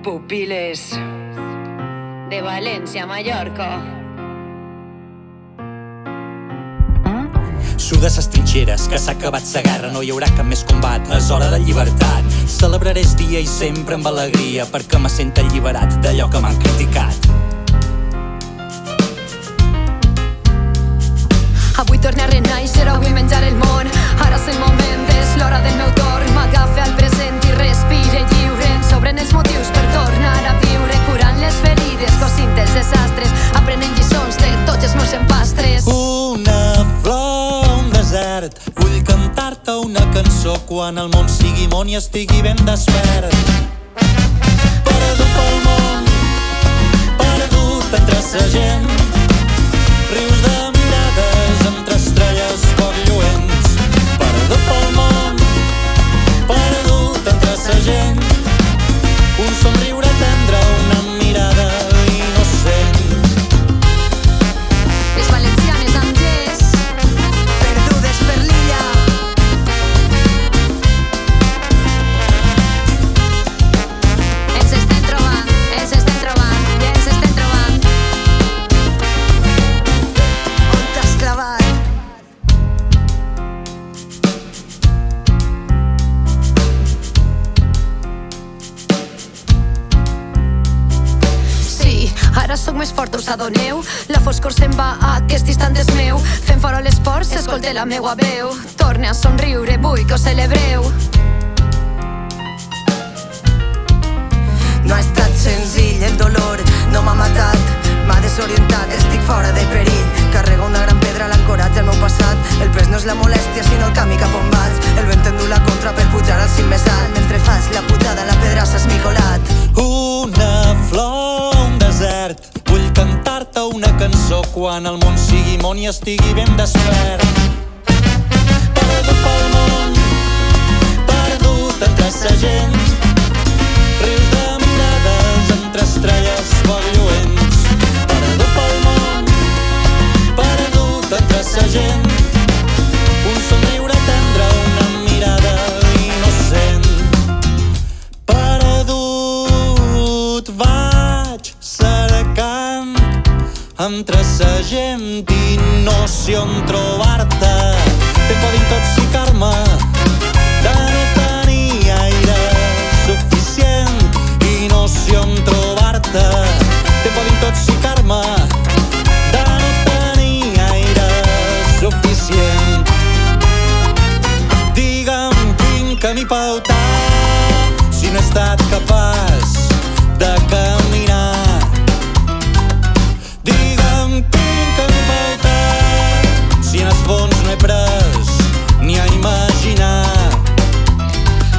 Pupiles de València a Mallorca. Suda ses trinxeres, que s'ha acabat sa guerra, no hi haurà cap més combat, és hora de llibertat. Celebraré el dia i sempre amb alegria, perquè me sento alliberat d'allò que m'han criticat. Avui torne a renaixer, avui menjar el món. Ara és el moment, és l'hora del meu torn. M'agafe al present i respire lliure. Em sobren els motius per tornar a viure, curant les ferides, cosint els desastres, aprenent lliçons de tots els meus empastres. Una flor, un desert, vull cantar-te una cançó quan el món sigui món i estigui ben despert. Perdut pel món, perdut entre sa gent, rius de mirades entre estrelles poc lluents. Perdut pel món, perdut entre sa gent, un somriure tendre, una mirada innocent. Les valencianes amb gest, Perdudes per l'illa. ens estem trobant, ens estem trobant i ens estem trobant. On t'has clavat? Sí, ara sóc més fort, us adoneu? La foscor se'n va a aquest instant és meu. Fem fora les ports, s'escolte la meua veu. Torne a somriure, vull que ho celebreu. No ha estat senzill, el dolor no m'ha matat, m'ha desorientat, estic fora de perill. Carrego una gran pedra a l'ancoratge al meu passat. El pes no és la molèstia, sinó el camí cap on vaig. El vent endú la contra per pujar al cim més alt. Mentre fas la pujada, la pedra s'ha esmicolat. Una flor, un desert, vull cantar-te una cançó quan el món sigui món i estigui ben despert. Perdut pel món, perdut entre sa gent, rius de mirades entre estrelles poc lluents. Perdut pel món, perdut entre sa gent, un somriure tendre, una mirada innocent. Perdut vaig cercant entre sa gent i no sé on trobar-te. Temps pot intoxicar-me de no tenir aire suficient i no sé on trobar-te. Temps pot intoxicar-me de no tenir aire suficient. Digue'm quin camí pautar si no he estat capaç de caminar. Digue'm quin camí pautar si en el fons no he pres ni a imaginar.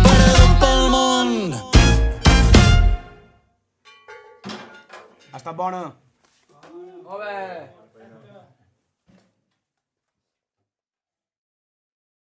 Perdut pel món. Ha estat bona. Molt bé.